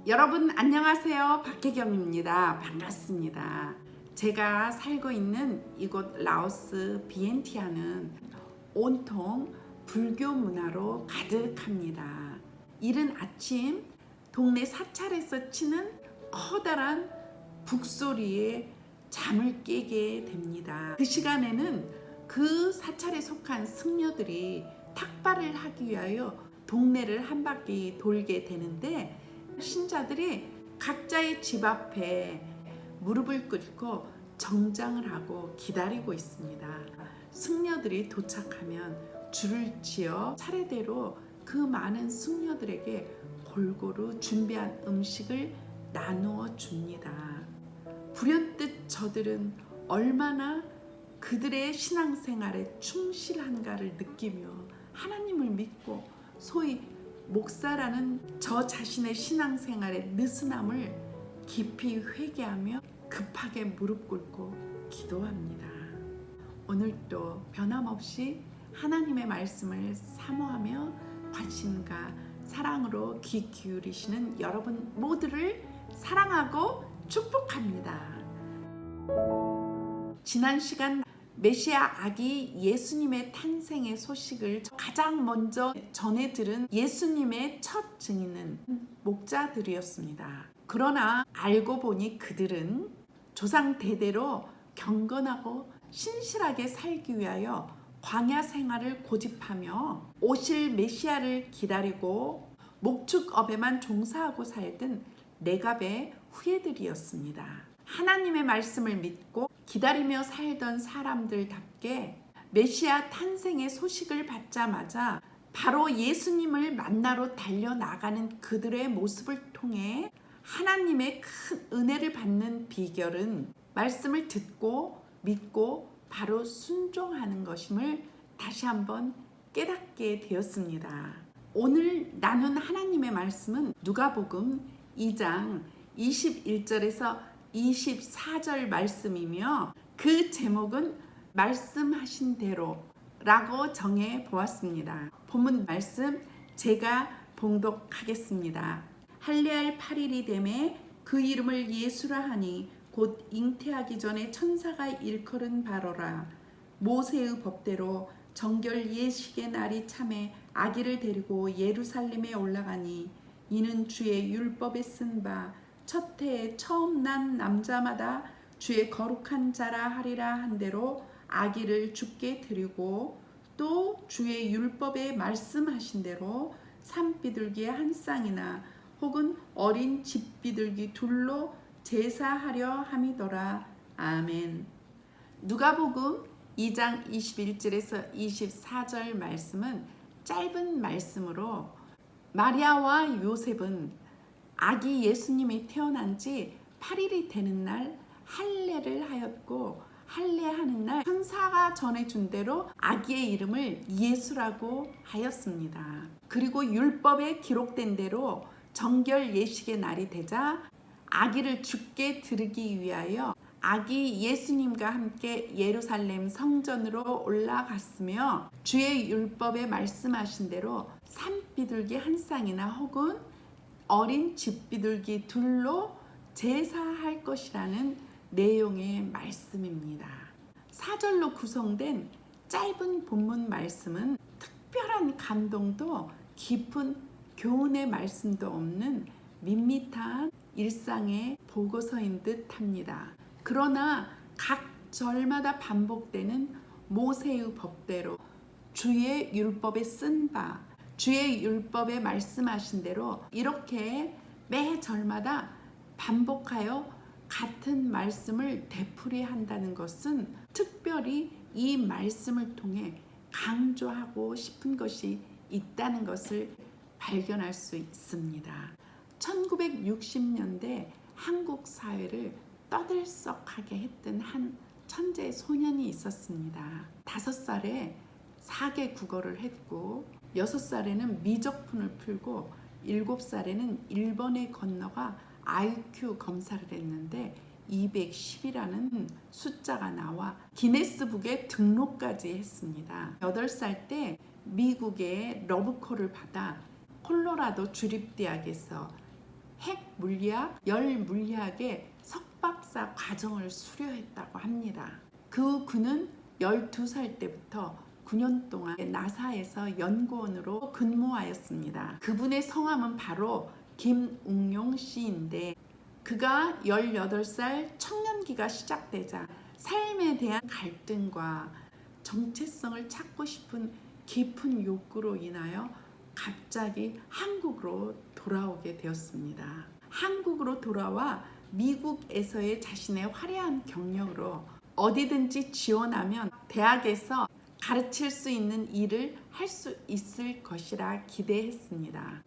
여러분 안녕하세요. 박혜경입니다. 반갑습니다. 제가 살고 있는 이곳 라오스 비엔티아는 온통 불교 문화로 가득합니다. 이른 아침 동네 사찰에서 치는 커다란 북소리에 잠을 깨게 됩니다. 그 시간에는 그 사찰에 속한 승려들이 탁발을 하기 위하여 동네를 한 바퀴 돌게 되는데, 신자들이 각자의 집 앞에 무릎을 꿇고 정장을 하고 기다리고 있습니다. 승려들이 도착하면 줄을 지어 차례대로 그 많은 승려들에게 골고루 준비한 음식을 나누어 줍니다. 불현듯 저들은 얼마나 그들의 신앙생활에 충실한가를 느끼며 하나님을 믿고 소위 목사라는 저 자신의 신앙생활의 느슨함을 깊이 회개하며 급하게 무릎 꿇고 기도합니다. 오늘도 변함없이 하나님의 말씀을 사모하며 관심과 사랑으로 귀 기울이시는 여러분 모두를 사랑하고 축복합니다. 지난 시간 메시아 아기 예수님의 탄생의 소식을 가장 먼저 전해 들은 예수님의 첫 증인은 목자들이었습니다. 그러나 알고 보니 그들은 조상 대대로 경건하고 신실하게 살기 위하여 광야 생활을 고집하며 오실 메시아를 기다리고 목축업에만 종사하고 살던 레갑의 후예들이었습니다. 하나님의 말씀을 믿고 기다리며 살던 사람들답게 메시아 탄생의 소식을 받자마자 바로 예수님을 만나러 달려나가는 그들의 모습을 통해 하나님의 큰 은혜를 받는 비결은 말씀을 듣고 믿고 바로 순종하는 것임을 다시 한번 깨닫게 되었습니다. 오늘 나눈 하나님의 말씀은 누가복음 2장 21절에서 24절 말씀이며, 그 제목은 말씀하신 대로 라고 정해 보았습니다. 본문 말씀 제가 봉독하겠습니다. 할례할 8일이 되매 그 이름을 예수라 하니 곧 잉태하기 전에 천사가 일컬은 바로라. 모세의 법대로 정결 예식의 날이 참에 아기를 데리고 예루살렘에 올라가니 이는 주의 율법에 쓴 바 첫 해에 처음 난 남자마다 주의 거룩한 자라 하리라 한 대로 아기를 주께 드리고, 또 주의 율법에 말씀하신 대로 산비둘기 한 쌍이나 혹은 어린 집비둘기 둘로 제사하려 함이더라. 아멘. 누가복음 2장 21절에서 24절 말씀은 짧은 말씀으로 마리아와 요셉은 아기 예수님이 태어난 지 8일이 되는 날 할례를 하였고, 할례하는 날 천사가 전해준 대로 아기의 이름을 예수라고 하였습니다. 그리고 율법에 기록된 대로 정결 예식의 날이 되자 아기를 주께 드리기 위하여 아기 예수님과 함께 예루살렘 성전으로 올라갔으며, 주의 율법에 말씀하신 대로 산비둘기 한 쌍이나 혹은 어린 집비둘기 둘로 제사할 것이라는 내용의 말씀입니다. 사절로 구성된 짧은 본문 말씀은 특별한 감동도 깊은 교훈의 말씀도 없는 밋밋한 일상의 보고서인 듯 합니다. 그러나 각 절마다 반복되는 모세의 법대로 주의 율법에 쓴 바, 주의 율법에 말씀하신 대로 이렇게 매 절마다 반복하여 같은 말씀을 되풀이한다는 것은 특별히 이 말씀을 통해 강조하고 싶은 것이 있다는 것을 발견할 수 있습니다. 1960년대 한국 사회를 떠들썩하게 했던 한 천재 소년이 있었습니다. 5살에 4개 국어를 했고 6살에는 미적분을 풀고 7살에는 일본에 건너가 IQ 검사를 했는데 210이라는 숫자가 나와 기네스북에 등록까지 했습니다. 8살 때 미국의 러브콜을 받아 콜로라도 주립대학에서 핵 물리학, 열 물리학의 석박사 과정을 수료했다고 합니다. 그는 12살 때부터 9년 동안 나사에서 연구원으로 근무하였습니다. 그분의 성함은 바로 김웅용 씨인데, 그가 18살 청년기가 시작되자 삶에 대한 갈등과 정체성을 찾고 싶은 깊은 욕구로 인하여 갑자기 한국으로 돌아오게 되었습니다. 한국으로 돌아와 미국에서의 자신의 화려한 경력으로 어디든지 지원하면 대학에서 가르칠 수 있는 일을 할 수 있을 것이라 기대했습니다.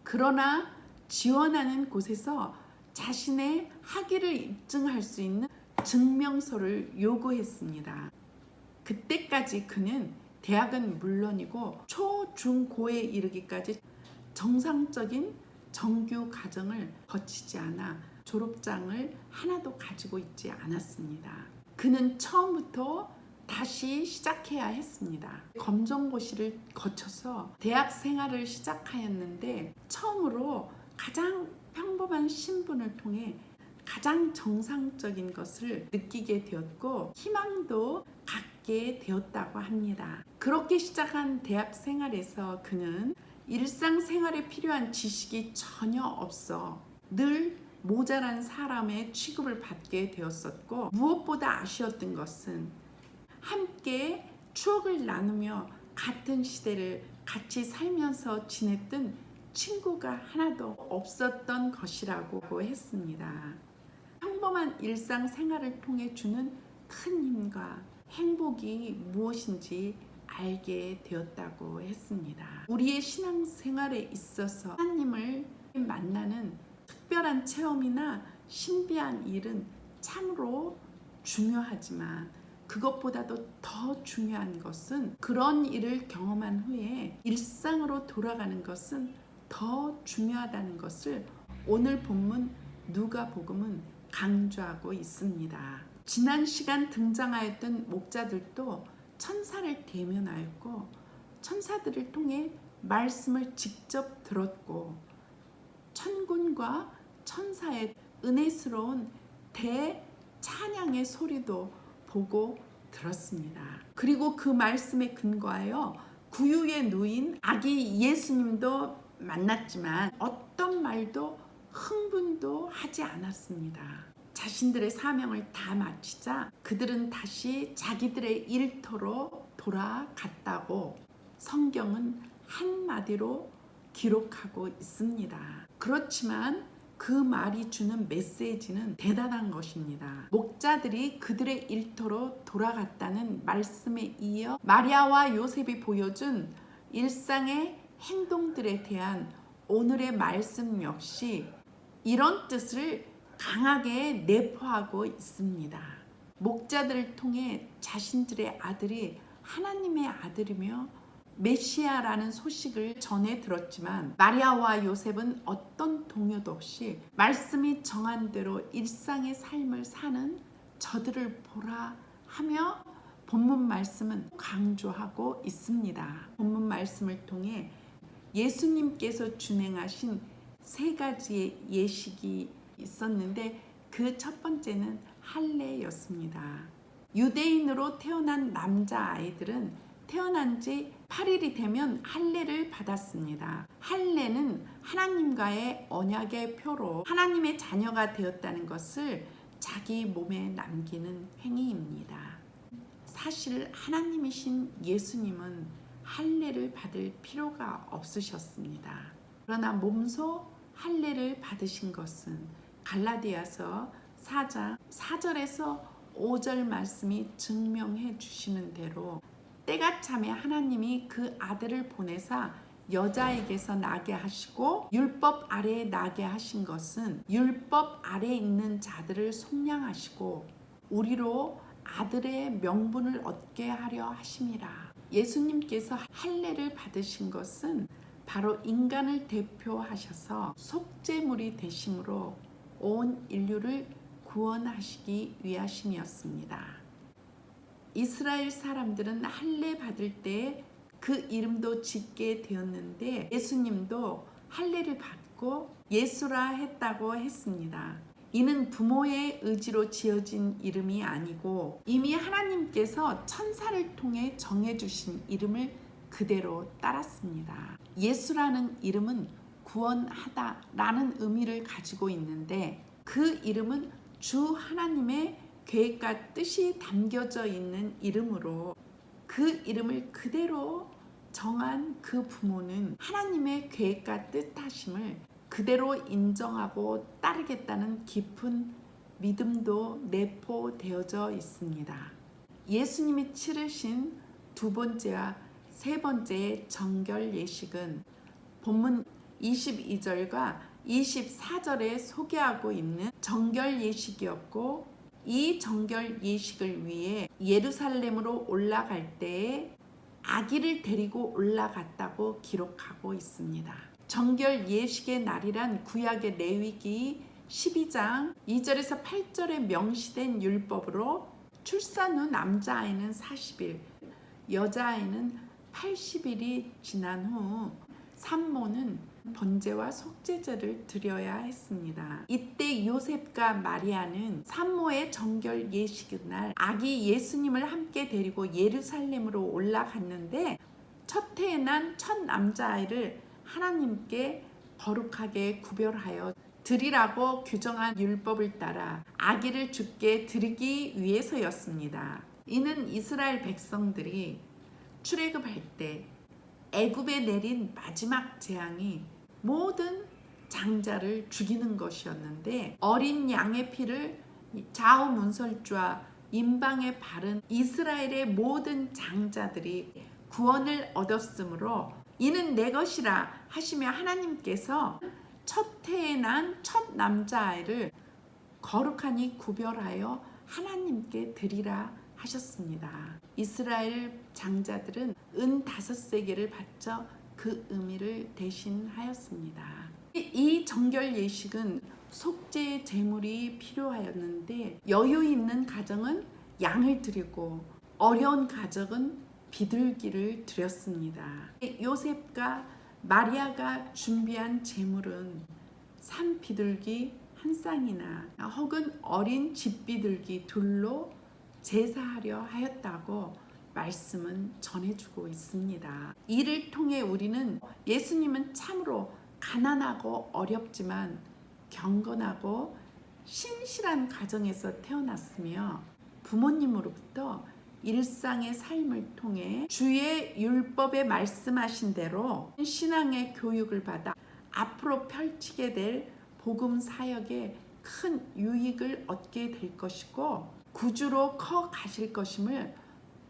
그러나 지원하는 곳에서 자신의 학위를 입증할 수 있는 증명서를 요구했습니다. 그때까지 그는 대학은 물론이고 초, 중, 고에 이르기까지 정상적인 정규 과정을 거치지 않아 졸업장을 하나도 가지고 있지 않았습니다. 그는 처음부터 다시 시작해야 했습니다. 검정고시를 거쳐서 대학 생활을 시작하였는데, 처음으로 가장 평범한 신분을 통해 가장 정상적인 것을 느끼게 되었고 희망도 갖게 되었다고 합니다. 그렇게 시작한 대학 생활에서 그는 일상생활에 필요한 지식이 전혀 없어 늘 모자란 사람의 취급을 받게 되었었고, 무엇보다 아쉬웠던 것은 함께 추억을 나누며 같은 시대를 같이 살면서 지냈던 친구가 하나도 없었던 것이라고 했습니다. 평범한 일상생활을 통해 주는 큰 힘과 행복이 무엇인지 알게 되었다고 했습니다. 우리의 신앙생활에 있어서 하나님을 만나는 특별한 체험이나 신비한 일은 참으로 중요하지만, 그것보다도 더 중요한 것은 그런 일을 경험한 후에 일상으로 돌아가는 것은 더 중요하다는 것을 오늘 본문 누가복음은 강조하고 있습니다. 지난 시간 등장하였던 목자들도 천사를 대면하였고 천사들을 통해 말씀을 직접 들었고 천군과 천사의 은혜스러운 대찬양의 소리도 보고 들었습니다. 그리고 그 말씀에 근거하여 구유에 누인 아기 예수님도 만났지만 어떤 말도 흥분도 하지 않았습니다. 자신들의 사명을 다 마치자 그들은 다시 자기들의 일터로 돌아갔다고 성경은 한마디로 기록하고 있습니다. 그렇지만 그 말이 주는 메시지는 대단한 것입니다. 목자들이 그들의 일터로 돌아갔다는 말씀에 이어 마리아와 요셉이 보여준 일상의 행동들에 대한 오늘의 말씀 역시 이런 뜻을 강하게 내포하고 있습니다. 목자들을 통해 자신들의 아들이 하나님의 아들이며 메시아라는 소식을 전해 들었지만, 마리아와 요셉은 어떤 동요도 없이 말씀이 정한 대로 일상의 삶을 사는 저들을 보라 하며 본문 말씀은 강조하고 있습니다. 본문 말씀을 통해 예수님께서 준행하신 세 가지의 예식이 있었는데 그 첫 번째는 할례였습니다. 유대인으로 태어난 남자아이들은 태어난 지 8일이 되면 할례를 받았습니다. 할례는 하나님과의 언약의 표로 하나님의 자녀가 되었다는 것을 자기 몸에 남기는 행위입니다. 사실 하나님이신 예수님은 할례를 받을 필요가 없으셨습니다. 그러나 몸소 할례를 받으신 것은 갈라디아서 4장 4절에서 5절 말씀이 증명해 주시는 대로 때가 차매 하나님이 그 아들을 보내사 여자에게서 나게 하시고 율법 아래에 나게 하신 것은 율법 아래에 있는 자들을 속량하시고 우리로 아들의 명분을 얻게 하려 하심이라. 예수님께서 할례를 받으신 것은 바로 인간을 대표하셔서 속죄물이 되심으로 온 인류를 구원하시기 위하심이었습니다. 이스라엘 사람들은 할례 받을 때 그 이름도 짓게 되었는데 예수님도 할례를 받고 예수라 했다고 했습니다. 이는 부모의 의지로 지어진 이름이 아니고 이미 하나님께서 천사를 통해 정해주신 이름을 그대로 따랐습니다. 예수라는 이름은 구원하다라는 의미를 가지고 있는데 그 이름은 주 하나님의 계획과 뜻이 담겨져 있는 이름으로 그 이름을 그대로 정한 그 부모는 하나님의 계획과 뜻하심을 그대로 인정하고 따르겠다는 깊은 믿음도 내포되어져 있습니다. 예수님이 치르신 두 번째와 세 번째의 정결 예식은 본문 22절과 24절에 소개하고 있는 정결 예식이었고 이 정결 예식을 위해 예루살렘으로 올라갈 때에 아기를 데리고 올라갔다고 기록하고 있습니다. 정결 예식의 날이란 구약의 레위기 12장 2절에서 8절에 명시된 율법으로 출산 후 남자아이는 40일, 여자아이는 80일이 지난 후 산모는 번제와 속죄제를 드려야 했습니다. 이때 요셉과 마리아는 산모의 정결 예식의 날 아기 예수님을 함께 데리고 예루살렘으로 올라갔는데 첫 해에 난 첫 남자아이를 하나님께 거룩하게 구별하여 드리라고 규정한 율법을 따라 아기를 주께 드리기 위해서였습니다. 이는 이스라엘 백성들이 출애굽할 때 애굽에 내린 마지막 재앙이 모든 장자를 죽이는 것이었는데 어린 양의 피를 좌우 문설주와 임방에 바른 이스라엘의 모든 장자들이 구원을 얻었으므로 이는 내 것이라 하시며 하나님께서 첫 해에 난 첫 남자아이를 거룩하니 구별하여 하나님께 드리라 하셨습니다. 이스라엘 장자들은 은 5세겔을 바쳐 그 의미를 대신하였습니다. 이 정결 예식은 속죄의 제물이 필요하였는데 여유 있는 가정은 양을 드리고 어려운 가정은 비둘기를 드렸습니다. 요셉과 마리아가 준비한 제물은 산비둘기 한 쌍이나 혹은 어린 집비둘기 둘로 제사하려 하였다고 말씀은 전해주고 있습니다. 이를 통해 우리는 예수님은 참으로 가난하고 어렵지만 경건하고 신실한 가정에서 태어났으며 부모님으로부터 일상의 삶을 통해 주의 율법에 말씀하신 대로 신앙의 교육을 받아 앞으로 펼치게 될 복음 사역에 큰 유익을 얻게 될 것이고 구주로 커 가실 것임을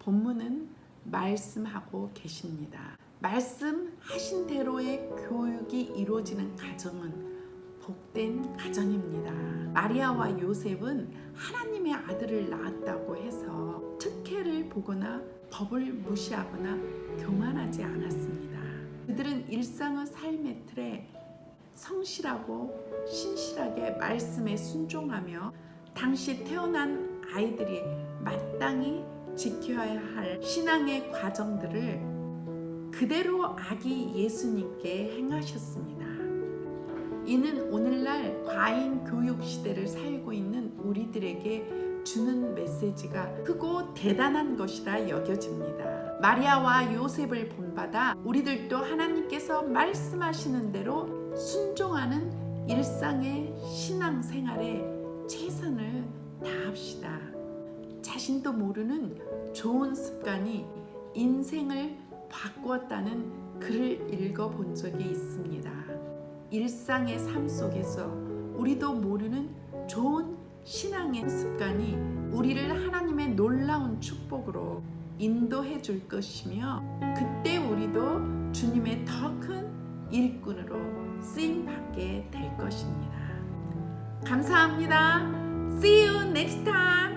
본문은 말씀하고 계십니다. 말씀하신 대로의 교육이 이루어지는 가정은 복된 가정입니다. 마리아와 요셉은 하나님의 아들을 낳았다고 해서 특혜를 보거나 법을 무시하거나 교만하지 않았습니다. 그들은 일상의 삶의 틀에 성실하고 신실하게 말씀에 순종하며 당시 태어난 아이들이 마땅히 지켜야 할 신앙의 과정들을 그대로 아기 예수님께 행하셨습니다. 이는 오늘날 과잉 교육 시대를 살고 있는 우리들에게 주는 메시지가 크고 대단한 것이라 여겨집니다. 마리아와 요셉을 본받아 우리들도 하나님께서 말씀하시는 대로 순종하는 일상의 신앙생활에 최선을 다합시다. 자신도 모르는 좋은 습관이 인생을 바꾸었다는 글을 읽어본 적이 있습니다. 일상의 삶 속에서 우리도 모르는 좋은 신앙의 습관이 우리를 하나님의 놀라운 축복으로 인도해 줄 것이며 그때 우리도 주님의 더 큰 일꾼으로 쓰임받게 될 것입니다. 감사합니다. See you next time.